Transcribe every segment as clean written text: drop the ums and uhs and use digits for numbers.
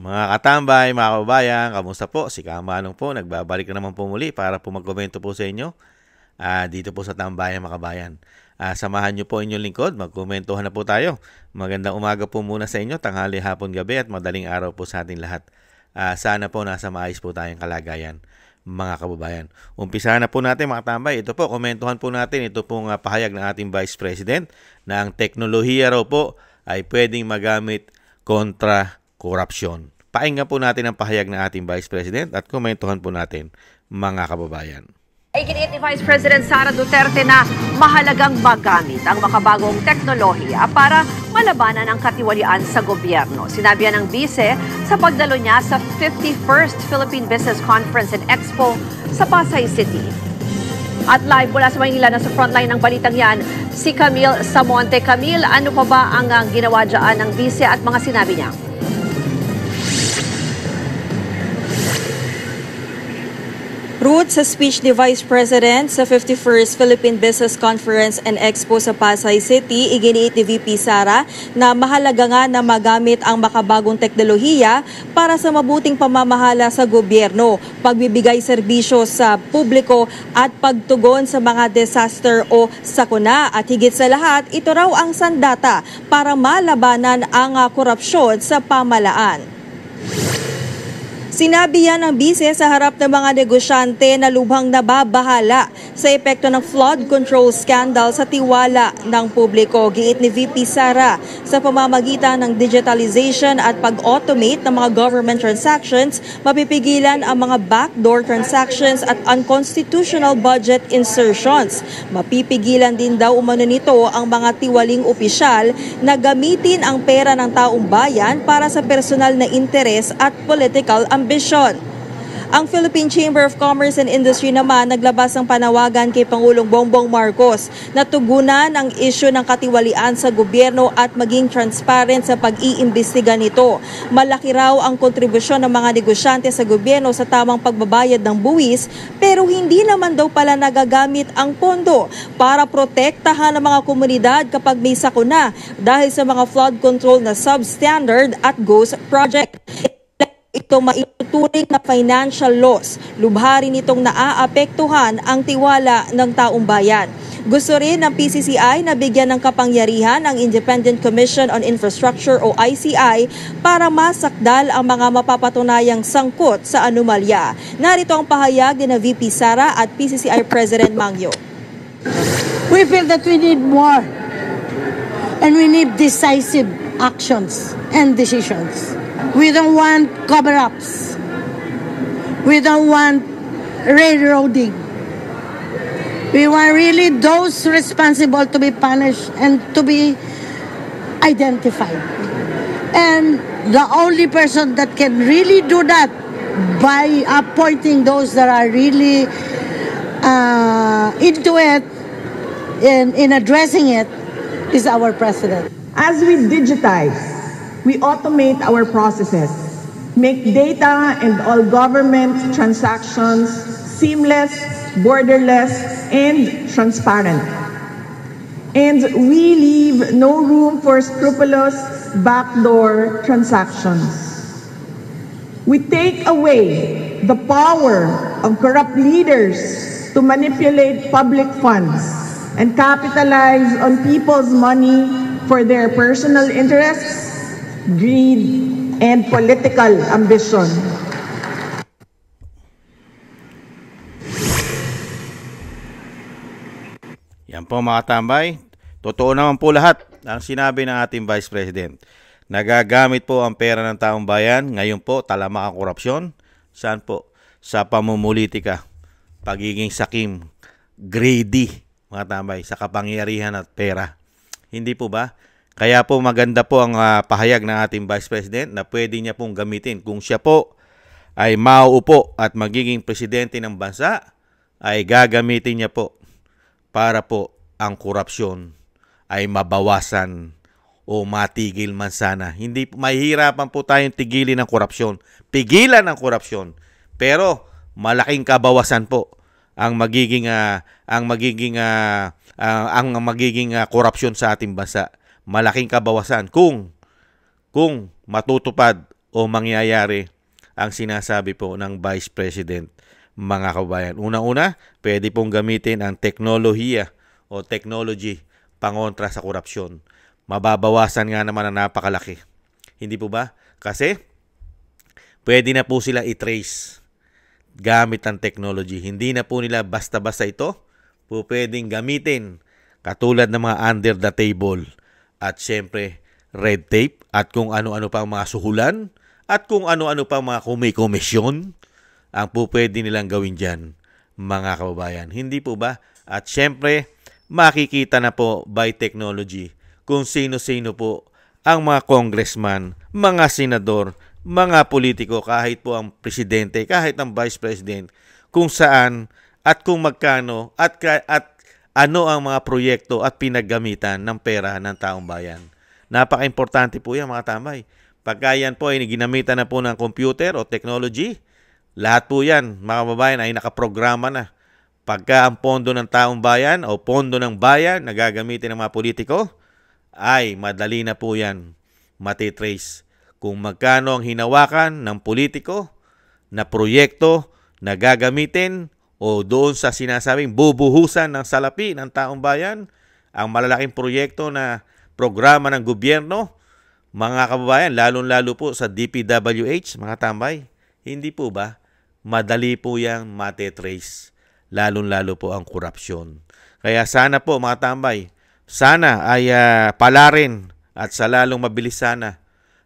Mga katambay, mga kababayan, kamusta po? Si Kamanong po, nagbabalik na naman po muli para po magkomento po sa inyo dito po sa Tambayan mga kabayan. Samahan niyo po inyong lingkod, magkomentuhan na po tayo. Magandang umaga po muna sa inyo, tanghali, hapon, gabi at madaling araw po sa ating lahat. Sana po nasa maayos po tayong kalagayan mga kababayan. Umpisa na po natin mga tambay. Ito po, komentuhan po natin. Ito pong pahayag ng ating Vice President na ang teknolohiya raw po ay pwedeng magamit kontra korupsyon. Pakinggan po natin ang pahayag ng ating Vice President at komentuhan po natin mga kababayan. Iginiit ni Vice President Sara Duterte na mahalagang magamit ang makabagong teknolohiya para malabanan ang katiwalian sa gobyerno. Sinabi yan ng Bise sa pagdalo niya sa 51st Philippine Business Conference and Expo sa Pasay City. At live mula sa Maynila na sa frontline ng balitang yan, si Camille Samonte. Camille, ano pa ba ang ginawa dyan ng Bise at mga sinabi niya? Ruth, sa speech ni Vice President sa 51st Philippine Business Conference and Expo sa Pasay City, iginiit ni VP Sara na mahalaga nga na magamit ang makabagong teknolohiya para sa mabuting pamamahala sa gobyerno, pagbibigay serbisyo sa publiko at pagtugon sa mga disaster o sakuna. At higit sa lahat, ito raw ang sandata para malabanan ang korupsyon sa pamalaan. Sinabi yan ng Bise sa harap ng mga negosyante na lubhang nababahala sa epekto ng flood control scandal sa tiwala ng publiko. Giit ni VP Sara, sa pamamagitan ng digitalization at pag-automate ng mga government transactions, mapipigilan ang mga backdoor transactions at unconstitutional budget insertions. Mapipigilan din daw umano nito ang mga tiwaling opisyal na gamitin ang pera ng taong bayan para sa personal na interes at political ambisyon. Ang Philippine Chamber of Commerce and Industry naman naglabas ng panawagan kay Pangulong Bongbong Marcos na tugunan ang isyu ng katiwalian sa gobyerno at maging transparent sa pag-iimbestiga nito. Malaki raw ang kontribusyon ng mga negosyante sa gobyerno sa tamang pagbabayad ng buwis, pero hindi naman daw pala nagagamit ang pondo para protektahan ang mga komunidad kapag may sakuna dahil sa mga flood control na substandard at ghost project. Ito maituturing na financial loss. Lubha rin itong naaapektuhan ang tiwala ng taong bayan. Gusto rin ng PCCI na bigyan ng kapangyarihan ang Independent Commission on Infrastructure o ICI para masakdal ang mga mapapatunayang sangkot sa anomalya. Narito ang pahayag ni VP Sara at PCCI President Mangyo. We feel that we need more and we need decisive actions and decisions. We don't want cover-ups. We don't want railroading. We want really those responsible to be punished and to be identified. And the only person that can really do that by appointing those that are really into it, in addressing it, is our president. As we digitize, we automate our processes, make data and all government transactions seamless, borderless, and transparent. And we leave no room for scrupulous backdoor transactions. We take away the power of corrupt leaders to manipulate public funds and capitalize on people's money for their personal interests, greed, and political ambition. Yan po mga tambay. Totoo naman po lahat ang sinabi ng ating Vice President. Nagagamit po ang pera ng taong bayan. Ngayon po, talamak ang korupsyon. Saan po? Sa pamumulitika, pagiging sakim, greedy, mga tambay, sa kapangyarihan at pera. Hindi po ba? Kaya po maganda po ang pahayag ng ating Vice President na pwede niya pong gamitin. Kung siya po ay mauupo at magiging presidente ng bansa, ay gagamitin niya po para po ang korupsyon ay mabawasan o matigil man sana. Hindi mahihirapan po tayong tigilin ang korupsyon. Pigilan ang korupsyon. Pero malaking kabawasan po ang magiging korupsyon sa ating bansa. Malaking kabawasan kung matutupad o mangyayari ang sinasabi po ng Vice President, mga kabayan. Una-una, pwede pong gamitin ang teknolohiya o technology pangontra sa korupsyon. Mababawasan nga naman ang napakalaki. Hindi po ba? Kasi pwede na po sila i-trace gamit ang technology. Hindi na po nila basta-basta ito po pwedeng gamitin katulad ng mga under the table at syempre red tape at kung ano-ano pa mga suhulan at kung ano-ano pa mga komisyon ang po pwede nilang gawin dyan, mga kababayan. Hindi po ba? At syempre, makikita na po by technology kung sino-sino po ang mga congressman, mga senador, mga politiko, kahit po ang presidente, kahit ang vice president, kung saan at kung magkano at ano ang mga proyekto at pinaggamitan ng pera ng taong bayan. Napaka-importante po yan, mga tambay. Pagka yan po ay ginamitan na po ng computer o technology, lahat po yan, mga kababayan, ay nakaprograma na. Pagka ang pondo ng taong bayan o pondo ng bayan na gagamitin ng mga politiko, ay madali na po yan matitrace kung magkano ang hinawakan ng politiko na proyekto na gagamitin o doon sa sinasabing bubuhusan ng salapi ng taong bayan, ang malalaking proyekto na programa ng gobyerno, mga kababayan, lalong-lalo po sa DPWH, mga tambay, hindi po ba? Madali po yang matitrace, lalong-lalo po ang korupsyon. Kaya sana po, mga tambay, sana ay palarin at sa lalong mabilis sana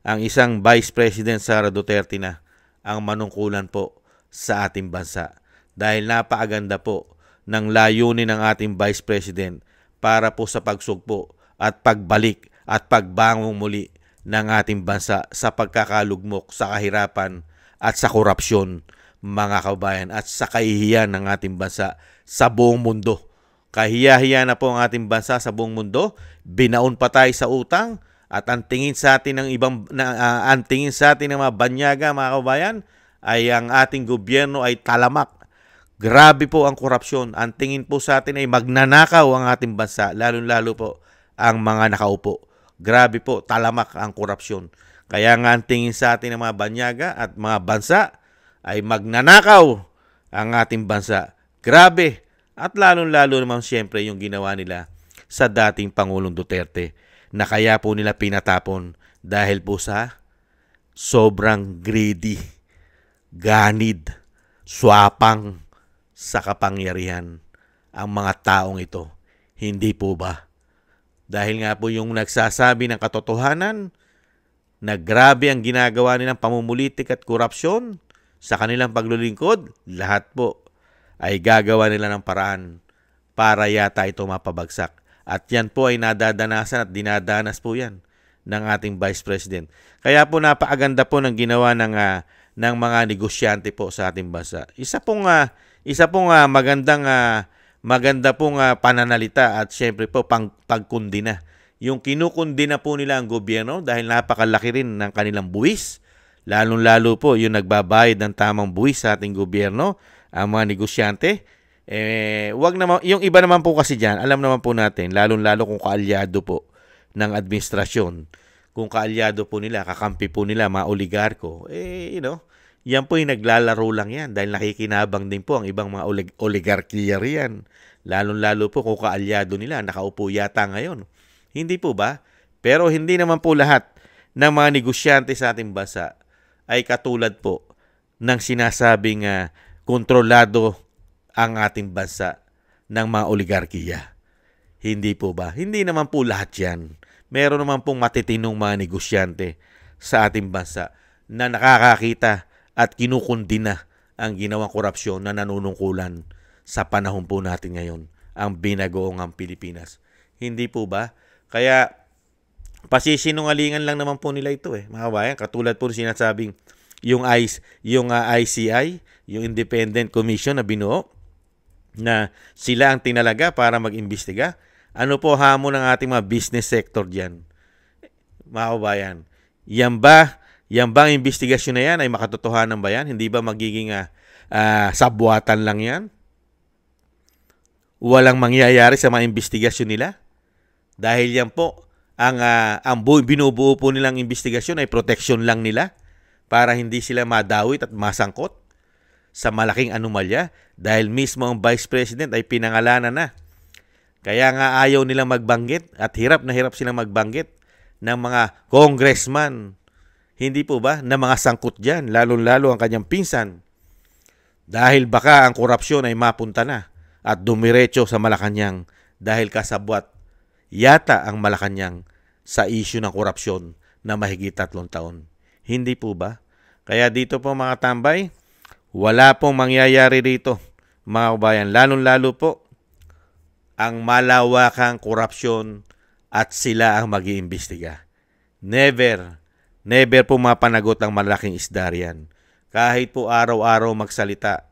ang isang Vice President Sara Duterte na ang manungkulan po sa ating bansa. Dahil napakaganda po ng layunin ng ating Vice President para po sa pagsugpo at pagbalik at pagbangong muli ng ating bansa sa pagkakalugmok sa kahirapan at sa korupsyon, mga kabayan, at sa kahihiyan ng ating bansa sa buong mundo. Kahiya-hiya na po ang ating bansa sa buong mundo. Binaon pa tayo sa utang at ang tingin sa atin ng mga banyaga, mga kabayan, ay ang ating gobyerno ay talamak. Grabe po ang korupsyon. Ang tingin po sa atin ay magnanakaw ang ating bansa, lalo-lalo po ang mga nakaupo. Grabe po, talamak ang korupsyon. Kaya nga ang tingin sa atin ng mga banyaga at mga bansa ay magnanakaw ang ating bansa. Grabe. At lalong-lalo naman siyempre yung ginawa nila sa dating Pangulong Duterte na kaya po nila pinatapon dahil po sa sobrang greedy, ganid, swapang sa kapangyarihan ang mga taong ito. Hindi po ba? Dahil nga po yung nagsasabi ng katotohanan na grabe ang ginagawa nilang pamumulitik at korupsyon sa kanilang paglulingkod, lahat po ay gagawa nila ng paraan para yata ito mapabagsak. At yan po ay nadadanasan at dinadanas po yan ng ating Vice President. Kaya po napakaganda po ng ginawa ng mga negosyante po sa ating bansa. Isa pong maganda pong pananalita at syempre po pagkundi na. Yung kinukundi na po nila ang gobyerno dahil napakalaki rin ng kanilang buwis. Lalong-lalo po yung nagbabayad ng tamang buwis sa ating gobyerno, ang mga negosyante. Wag naman, yung iba naman po kasi dyan, alam naman po natin, lalong-lalo kung kaalyado po ng administrasyon. Kung kaalyado po nila, kakampi po nila, mga oligarko, yan po yung naglalaro lang yan dahil nakikinabang din po ang ibang mga oligarkiya riyan. Lalong-lalo po kung kaalyado nila, nakaupo yata ngayon. Hindi po ba? Pero hindi naman po lahat ng mga negosyante sa ating bansa ay katulad po ng sinasabing kontrolado ang ating bansa ng mga oligarkiya. Hindi po ba? Hindi naman po lahat yan. Meron naman pong matitinong mga negosyante sa ating bansa na nakakakita at kinukundi na ang ginawang korupsyon na nanunungkulan sa panahon po natin ngayon, ang binagoong Pilipinas. Hindi po ba? Kaya pasisinungalingan lang naman po nila ito mga kabayan. Katulad po sinasabing yung ICI, yung Independent Commission na binuo, na sila ang tinalaga para mag-imbestiga. Ano po hamon ng ating mga business sector diyan? Mga kabayan, yan ba ang investigasyon na yan ay makatotohanan ba yan? Hindi ba magiging sabwatan lang yan? Walang mangyayari sa mga investigasyon nila? Dahil yan po, ang binubuo po nilang investigasyon ay protection lang nila para hindi sila madawit at masangkot sa malaking anomalya dahil mismo ang Vice President ay pinangalanan na. Kaya nga ayaw nilang magbanggit at hirap na hirap silang magbanggit ng mga congressman. Hindi po ba na mga sangkot dyan, lalo-lalo ang kanyang pinsan. Dahil baka ang korupsyon ay mapunta na at dumiretso sa Malacanang dahil kasabwat yata ang Malacanang sa isyu ng korupsyon na mahigit 3 taon. Hindi po ba? Kaya dito po mga tambay, wala pong mangyayari dito mga kabayan. Lalo-lalo po ang malawakang korupsyon at sila ang mag-iimbestiga. Never po mapanagot ang malaking isda riyan. Kahit po araw-araw magsalita.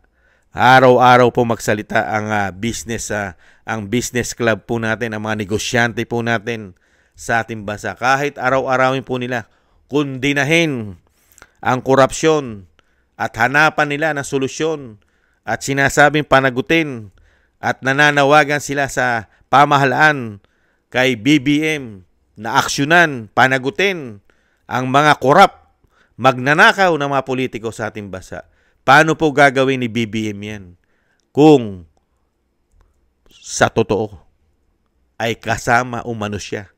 Araw-araw po magsalita ang business club po natin, ang mga negosyante po natin sa ating bansa. Kahit araw-arawin po nila, kundinahin ang korupsyon at hanapan nila ng solusyon at sinasabing panagutin at nananawagan sila sa pamahalaan kay BBM na aksyonan, panagutin ang mga korap, magnanakaw ng mga politiko sa ating bansa. Paano po gagawin ni BBM yan? Kung sa totoo ay kasama umano siya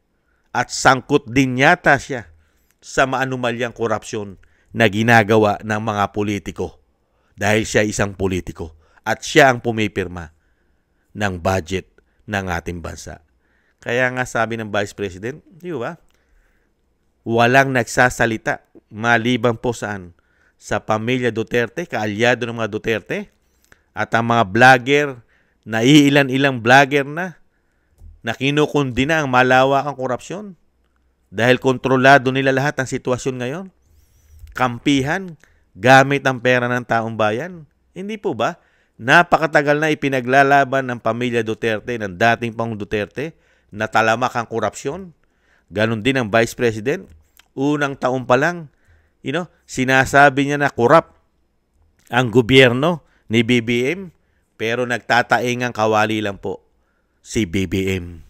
at sangkot din yata siya sa maanumalyang korupsyon na ginagawa ng mga politiko dahil siya isang politiko at siya ang pumipirma ng budget ng ating bansa. Kaya nga sabi ng Vice President, di ba? Walang nagsasalita maliban po saan? Sa pamilya Duterte, kaalyado ng mga Duterte, at ang mga vlogger, na iilan-ilang vlogger na kinukundina ang malawakang korupsyon dahil kontrolado nila lahat ang sitwasyon ngayon. Kampihan gamit ang pera ng taong bayan. Hindi po ba? Napakatagal na ipinaglalaban ng pamilya Duterte, ng dating Pangulong Duterte, na talamak ang korupsyon. Ganon din ang Vice President. Unang taon pa lang, sinasabi niya na korap ang gobyerno ni BBM, pero nagtataingang kawali lang po si BBM.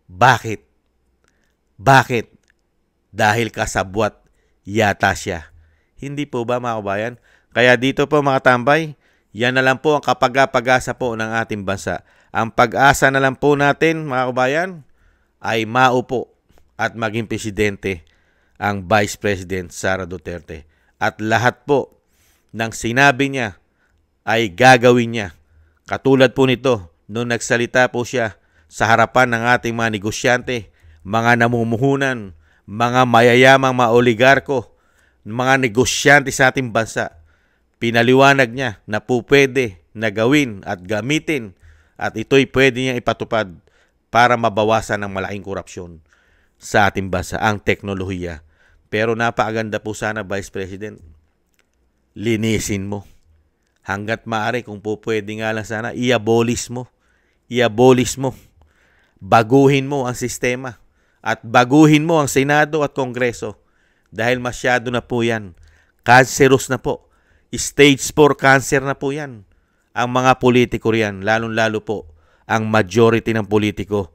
Bakit? Dahil kasabwat yata siya. Hindi po ba mga kabayan? Kaya dito po mga tambay, yan na lang po ang kapag-pag-asa po ng ating bansa. Ang pag-asa na lang po natin mga kabayan ay maupo at maging presidente ang Vice President Sara Duterte. At lahat po ng sinabi niya ay gagawin niya. Katulad po nito, nung nagsalita po siya sa harapan ng ating mga negosyante, mga namumuhunan, mga mayayamang mga oligarko, mga negosyante sa ating bansa, pinaliwanag niya na po pwede na gawin at gamitin at ito'y pwede niyang ipatupad para mabawasan ang malaking korupsyon sa ating bansa, ang teknolohiya. Pero napakaganda po sana, Vice President, linisin mo. Hanggat maaari, kung po pwede nga lang sana, i-abolish mo. Baguhin mo ang sistema at baguhin mo ang Senado at Kongreso dahil masyado na po yan. Cancerous na po. Stage 4 cancer na po yan. Ang mga politiko riyan, lalong-lalo po ang majority ng politiko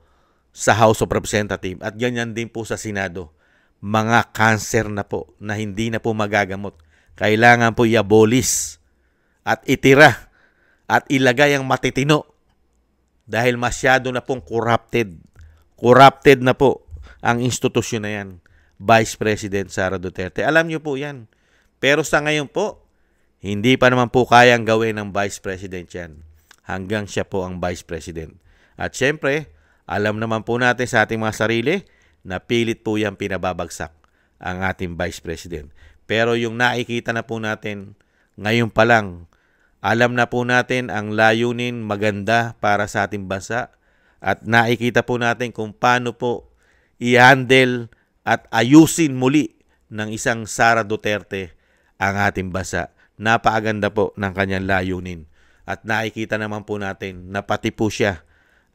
sa House of Representatives at ganyan din po sa Senado. Mga cancer na po na hindi na po magagamot. Kailangan po i-abolish at itira at ilagay ang matitino dahil masyado na pong corrupted. Corrupted na po ang institusyon na yan. Vice President Sara Duterte. Alam niyo po yan. Pero sa ngayon po, hindi pa naman po kayang gawin ng Vice President yan. Hanggang siya po ang Vice President. At syempre, alam naman po natin sa ating mga sarili na pilit po yan pinababagsak ang ating Vice President. Pero yung nakikita na po natin, ngayon pa lang, alam na po natin ang layunin maganda para sa ating bansa at nakikita po natin kung paano po i-handle at ayusin muli ng isang Sara Duterte ang ating bansa. Napakaganda po ng kanyang layunin. At nakikita naman po natin na pati po siya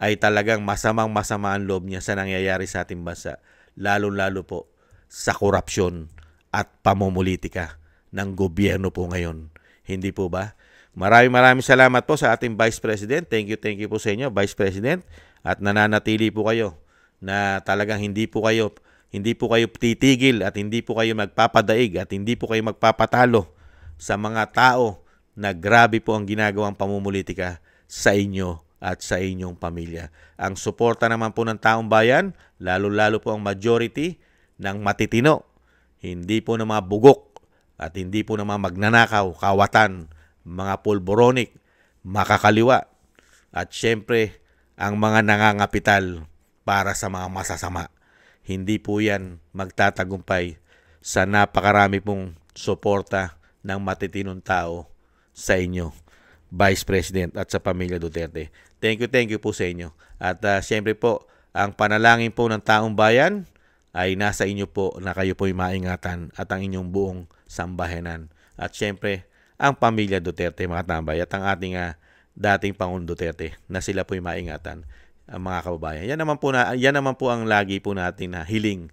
ay talagang masamang-masama ang loob niya sa nangyayari sa ating bansa. Lalo-lalo po sa korupsyon at pamumulitika ng gobyerno po ngayon. Hindi po ba? Maraming salamat po sa ating Vice President. Thank you po sa inyo, Vice President. At nananatili po kayo na talagang hindi po kayo hindi po kayo titigil at hindi po kayo magpapadaig at hindi po kayo magpapatalo sa mga tao na grabe po ang ginagawang pamumulitika sa inyo at sa inyong pamilya. Ang suporta naman po ng taong bayan, lalo-lalo po ang majority ng matitino, hindi po ng mga bugok at hindi po ng mga magnanakaw, kawatan, mga pulboronic, makakaliwa, at syempre ang mga nangangapital para sa mga masasama. Hindi po yan magtatagumpay sa napakarami pong suporta ng matitinong tao sa inyo, Vice President, at sa pamilya Duterte. Thank you po sa inyo. At syempre po, ang panalangin po ng taong bayan ay nasa inyo po na kayo po'y maingatan at ang inyong buong sambahanan. At syempre, ang pamilya Duterte, mga tambay, at ang ating dating Pangulong Duterte na sila po'y maingatan, mga kababayan. Yan naman po ang lagi po natin na hiling,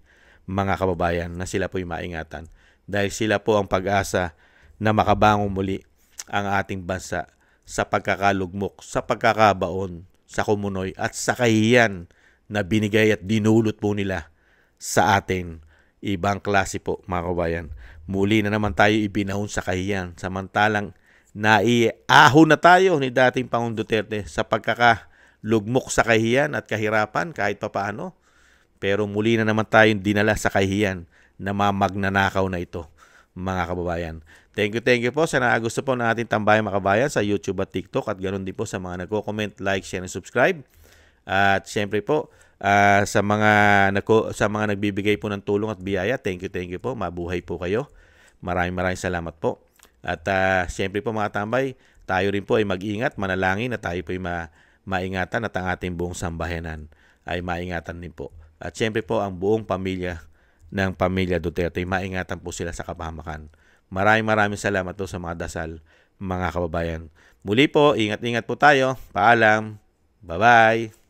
mga kababayan, na sila po'y maingatan. Dahil sila po ang pag-asa na makabangon muli ang ating bansa sa pagkakalugmok, sa pagkakabaon, sa kumunoy at sa kahihiyan na binigay at dinulot po nila sa atin. Ibang klase po, mga kababayan. Muli na naman tayo ibinahon sa kahihiyan, samantalang naiahon na tayo ni dating Pangulong Duterte sa pagkakalugmok sa kahihiyan at kahirapan kahit papaano. Pero muli na naman tayong dinala sa kahihiyan na magnanakaw na ito, mga kababayan. Thank you po. Sana gusto po ng ating tambayan, mga kababayan, sa YouTube at TikTok, at ganoon din po sa mga nagko-comment, like, share, and subscribe. At syempre po, sa mga nagbibigay po ng tulong at biyaya, thank you po. Mabuhay po kayo. Maraming salamat po. At syempre po, mga tambay, tayo rin po ay mag-ingat, manalangin na tayo po ay maingatan at ang ating buong sambahanan ay maingatan din po. At syempre po, ang buong pamilya ng pamilya Duterte, maingatan po sila sa kapahamakan. Maraming salamat po sa mga dasal, mga kababayan. Muli po, ingat-ingat po tayo. Paalam. Bye-bye.